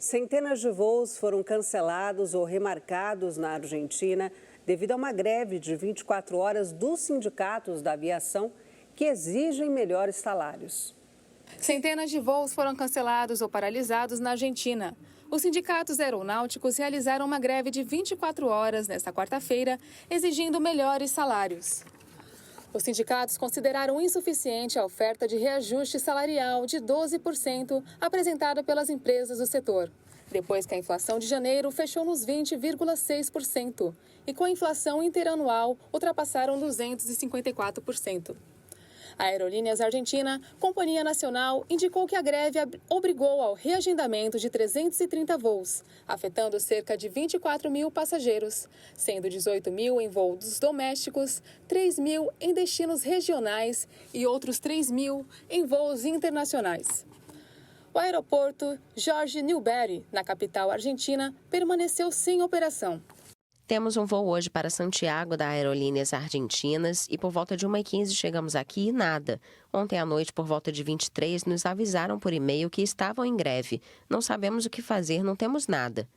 Centenas de voos foram cancelados ou remarcados na Argentina devido a uma greve de 24 horas dos sindicatos da aviação que exigem melhores salários. Centenas de voos foram cancelados ou paralisados na Argentina. Os sindicatos aeronáuticos realizaram uma greve de 24 horas nesta quarta-feira, exigindo melhores salários. Os sindicatos consideraram insuficiente a oferta de reajuste salarial de 12% apresentada pelas empresas do setor, depois que a inflação de janeiro fechou nos 20,6% e com a inflação interanual ultrapassaram 254%. A Aerolíneas Argentina, companhia nacional, indicou que a greve obrigou ao reagendamento de 330 voos, afetando cerca de 24 mil passageiros, sendo 18 mil em voos domésticos, 3 mil em destinos regionais e outros 3 mil em voos internacionais. O aeroporto Jorge Newbery, na capital argentina, permaneceu sem operação. Temos um voo hoje para Santiago da Aerolíneas Argentinas e por volta de 1h15 chegamos aqui e nada. Ontem à noite, por volta de 23, nos avisaram por e-mail que estavam em greve. Não sabemos o que fazer, não temos nada.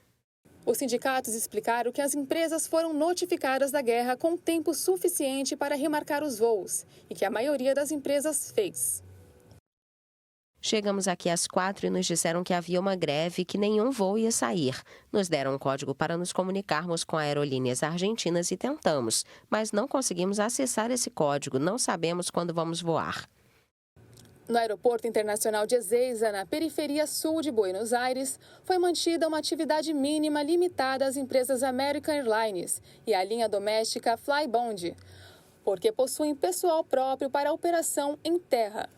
Os sindicatos explicaram que as empresas foram notificadas da guerra com tempo suficiente para remarcar os voos e que a maioria das empresas fez. Chegamos aqui às 4 e nos disseram que havia uma greve e que nenhum voo ia sair. Nos deram um código para nos comunicarmos com a Aerolíneas Argentinas e tentamos, mas não conseguimos acessar esse código, não sabemos quando vamos voar. No Aeroporto Internacional de Ezeiza, na periferia sul de Buenos Aires, foi mantida uma atividade mínima limitada às empresas American Airlines e à linha doméstica Flybond, porque possuem pessoal próprio para a operação em terra.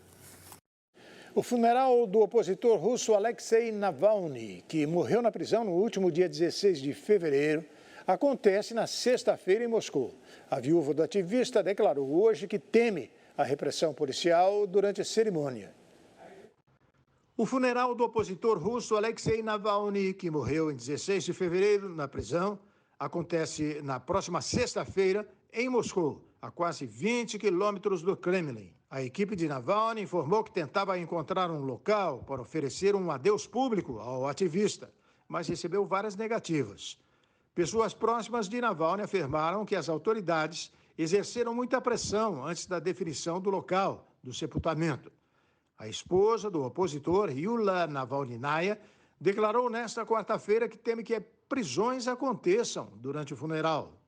O funeral do opositor russo Alexei Navalny, que morreu na prisão no último dia 16 de fevereiro, acontece na sexta-feira em Moscou. A viúva do ativista declarou hoje que teme a repressão policial durante a cerimônia. O funeral do opositor russo Alexei Navalny, que morreu em 16 de fevereiro na prisão, acontece na próxima sexta-feira em Moscou, a quase 20 quilômetros do Kremlin. A equipe de Navalny informou que tentava encontrar um local para oferecer um adeus público ao ativista, mas recebeu várias negativas. Pessoas próximas de Navalny afirmaram que as autoridades exerceram muita pressão antes da definição do local do sepultamento. A esposa do opositor, Yulia Navalnaya, declarou nesta quarta-feira que teme que prisões aconteçam durante o funeral.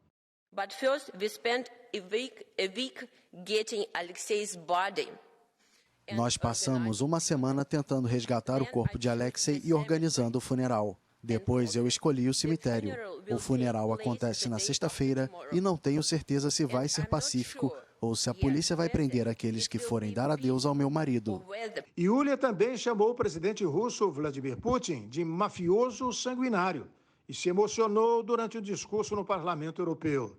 But first, we spent a week getting Alexei's body. Nós passamos uma semana tentando resgatar o corpo de Alexei e organizando o funeral. Depois eu escolhi o cemitério. O funeral acontece na sexta-feira e não tenho certeza se vai ser pacífico ou se a polícia vai prender aqueles que forem dar adeus ao meu marido. Yulia também chamou o presidente russo Vladimir Putin de mafioso sanguinário e se emocionou durante o discurso no Parlamento Europeu.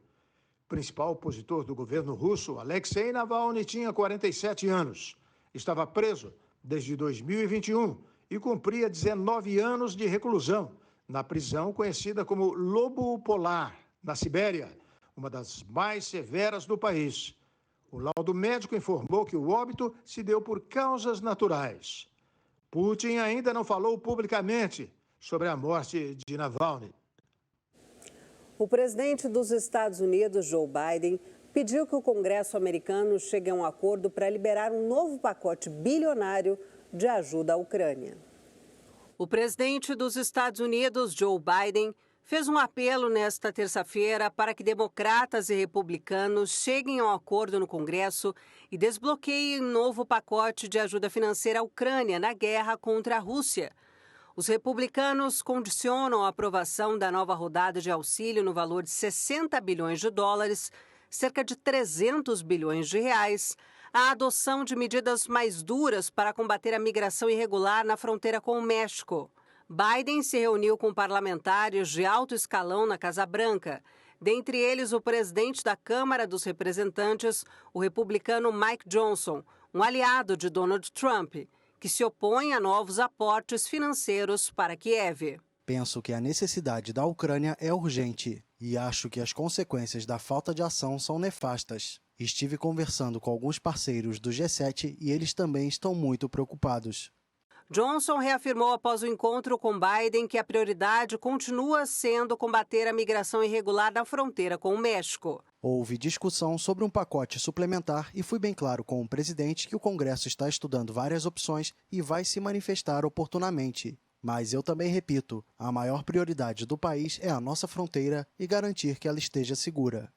O principal opositor do governo russo, Alexei Navalny, tinha 47 anos. Estava preso desde 2021 e cumpria 19 anos de reclusão na prisão conhecida como Lobo Polar, na Sibéria, uma das mais severas do país. O laudo médico informou que o óbito se deu por causas naturais. Putin ainda não falou publicamente sobre a morte de Navalny. O presidente dos Estados Unidos, Joe Biden, pediu que o Congresso americano chegue a um acordo para liberar um novo pacote bilionário de ajuda à Ucrânia. O presidente dos Estados Unidos, Joe Biden, fez um apelo nesta terça-feira para que democratas e republicanos cheguem a um acordo no Congresso e desbloqueiem um novo pacote de ajuda financeira à Ucrânia na guerra contra a Rússia. Os republicanos condicionam a aprovação da nova rodada de auxílio no valor de 60 bilhões de dólares, cerca de 300 bilhões de reais, à adoção de medidas mais duras para combater a migração irregular na fronteira com o México. Biden se reuniu com parlamentares de alto escalão na Casa Branca, dentre eles o presidente da Câmara dos Representantes, o republicano Mike Johnson, um aliado de Donald Trump, que se opõe a novos aportes financeiros para Kiev. Penso que a necessidade da Ucrânia é urgente e acho que as consequências da falta de ação são nefastas. Estive conversando com alguns parceiros do G7 e eles também estão muito preocupados. Johnson reafirmou após o encontro com Biden que a prioridade continua sendo combater a migração irregular na fronteira com o México. Houve discussão sobre um pacote suplementar e fui bem claro com o presidente que o Congresso está estudando várias opções e vai se manifestar oportunamente. Mas eu também repito, a maior prioridade do país é a nossa fronteira e garantir que ela esteja segura.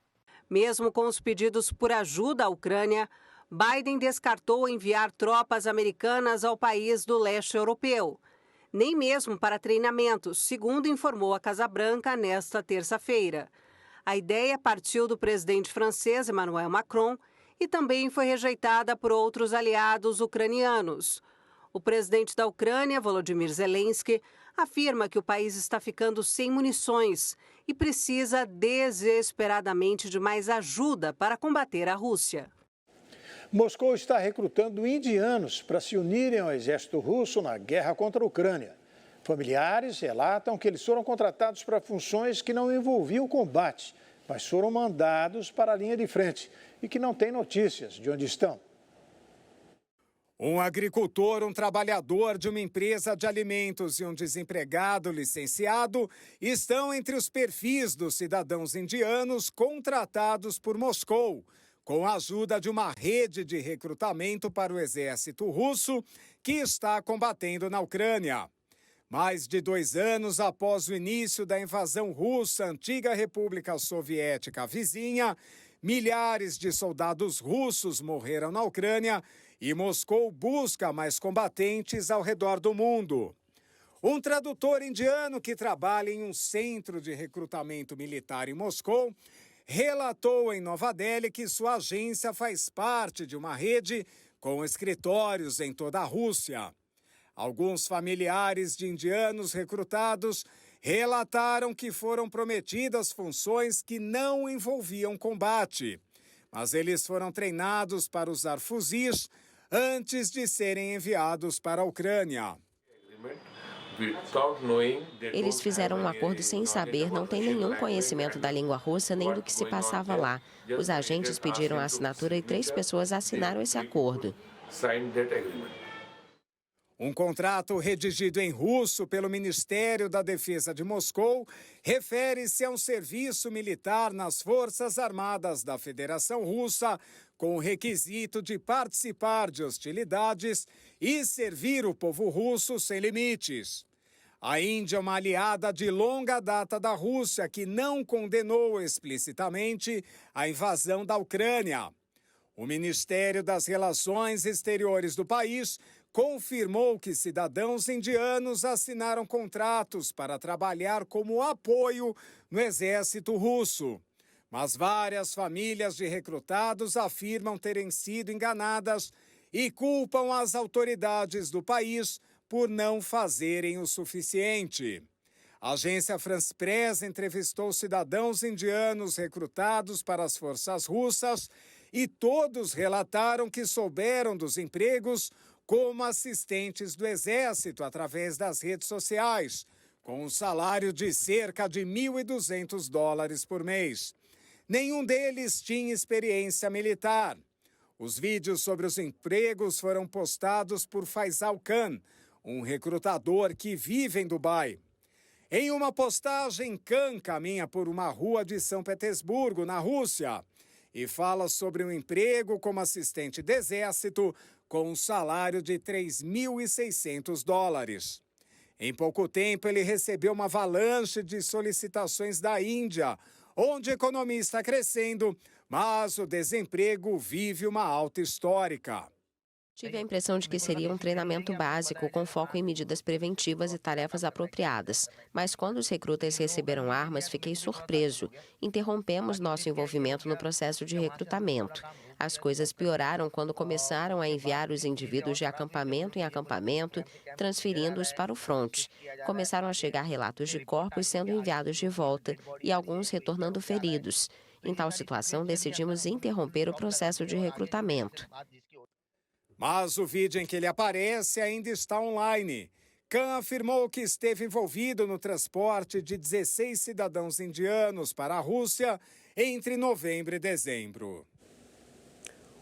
Mesmo com os pedidos por ajuda à Ucrânia, Biden descartou enviar tropas americanas ao país do leste europeu, nem mesmo para treinamentos, segundo informou a Casa Branca nesta terça-feira. A ideia partiu do presidente francês Emmanuel Macron e também foi rejeitada por outros aliados ucranianos. O presidente da Ucrânia, Volodymyr Zelensky, afirma que o país está ficando sem munições e precisa desesperadamente de mais ajuda para combater a Rússia. Moscou está recrutando indianos para se unirem ao exército russo na guerra contra a Ucrânia. Familiares relatam que eles foram contratados para funções que não envolviam combate, mas foram mandados para a linha de frente e que não têm notícias de onde estão. Um agricultor, um trabalhador de uma empresa de alimentos e um desempregado licenciado estão entre os perfis dos cidadãos indianos contratados por Moscou, com a ajuda de uma rede de recrutamento para o exército russo que está combatendo na Ucrânia. Mais de 2 anos após o início da invasão russa à antiga República Soviética vizinha, milhares de soldados russos morreram na Ucrânia e Moscou busca mais combatentes ao redor do mundo. Um tradutor indiano que trabalha em um centro de recrutamento militar em Moscou relatou em Nova Delhi que sua agência faz parte de uma rede com escritórios em toda a Rússia. Alguns familiares de indianos recrutados relataram que foram prometidas funções que não envolviam combate, mas eles foram treinados para usar fuzis antes de serem enviados para a Ucrânia. Eles fizeram um acordo sem saber, não têm nenhum conhecimento da língua russa nem do que se passava lá. Os agentes pediram a assinatura e 3 pessoas assinaram esse acordo. Um contrato redigido em russo pelo Ministério da Defesa de Moscou refere-se a um serviço militar nas Forças Armadas da Federação Russa, com o requisito de participar de hostilidades e servir o povo russo sem limites. A Índia é uma aliada de longa data da Rússia que não condenou explicitamente a invasão da Ucrânia. O Ministério das Relações Exteriores do país confirmou que cidadãos indianos assinaram contratos para trabalhar como apoio no exército russo. Mas várias famílias de recrutados afirmam terem sido enganadas e culpam as autoridades do país por não fazerem o suficiente. A agência France Press entrevistou cidadãos indianos recrutados para as forças russas e todos relataram que souberam dos empregos como assistentes do Exército através das redes sociais, com um salário de cerca de $1.200 por mês. Nenhum deles tinha experiência militar. Os vídeos sobre os empregos foram postados por Faisal Khan, um recrutador que vive em Dubai. Em uma postagem, Khan caminha por uma rua de São Petersburgo, na Rússia, e fala sobre um emprego como assistente de exército com um salário de $3.600. Em pouco tempo, ele recebeu uma avalanche de solicitações da Índia, onde a economia está crescendo, mas o desemprego vive uma alta histórica. Tive a impressão de que seria um treinamento básico com foco em medidas preventivas e tarefas apropriadas. Mas quando os recrutas receberam armas, fiquei surpreso. Interrompemos nosso envolvimento no processo de recrutamento. As coisas pioraram quando começaram a enviar os indivíduos de acampamento em acampamento, transferindo-os para o fronte. Começaram a chegar relatos de corpos sendo enviados de volta e alguns retornando feridos. Em tal situação, decidimos interromper o processo de recrutamento. Mas o vídeo em que ele aparece ainda está online. Khan afirmou que esteve envolvido no transporte de 16 cidadãos indianos para a Rússia entre novembro e dezembro.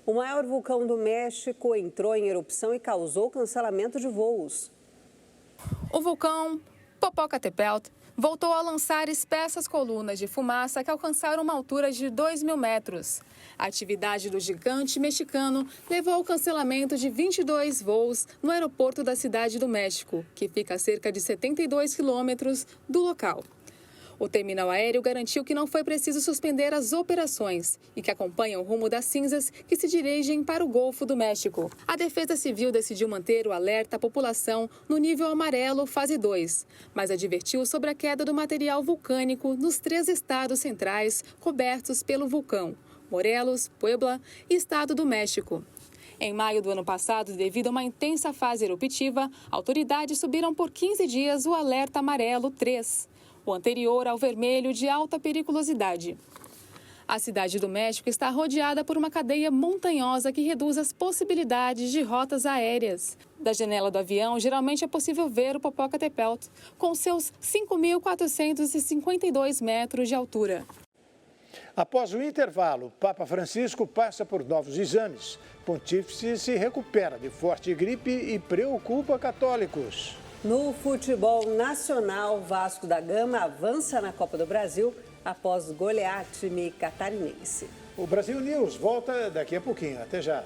O maior vulcão do México entrou em erupção e causou cancelamento de voos. O vulcão Popocatépetl voltou a lançar espessas colunas de fumaça que alcançaram uma altura de 2.000 metros. A atividade do gigante mexicano levou ao cancelamento de 22 voos no aeroporto da Cidade do México, que fica a cerca de 72 quilômetros do local. O terminal aéreo garantiu que não foi preciso suspender as operações e que acompanham o rumo das cinzas que se dirigem para o Golfo do México. A Defesa Civil decidiu manter o alerta à população no nível amarelo, fase 2, mas advertiu sobre a queda do material vulcânico nos 3 estados centrais cobertos pelo vulcão: Morelos, Puebla e Estado do México. Em maio do ano passado, devido a uma intensa fase eruptiva, autoridades subiram por 15 dias o alerta amarelo 3. O anterior ao vermelho de alta periculosidade. A Cidade do México está rodeada por uma cadeia montanhosa que reduz as possibilidades de rotas aéreas. Da janela do avião, geralmente é possível ver o Popocatépetl, com seus 5.452 metros de altura. Após o intervalo, o Papa Francisco passa por novos exames. Pontífice se recupera de forte gripe e preocupa católicos. No futebol nacional, Vasco da Gama avança na Copa do Brasil após golear time catarinense. O Brasil News volta daqui a pouquinho. Até já.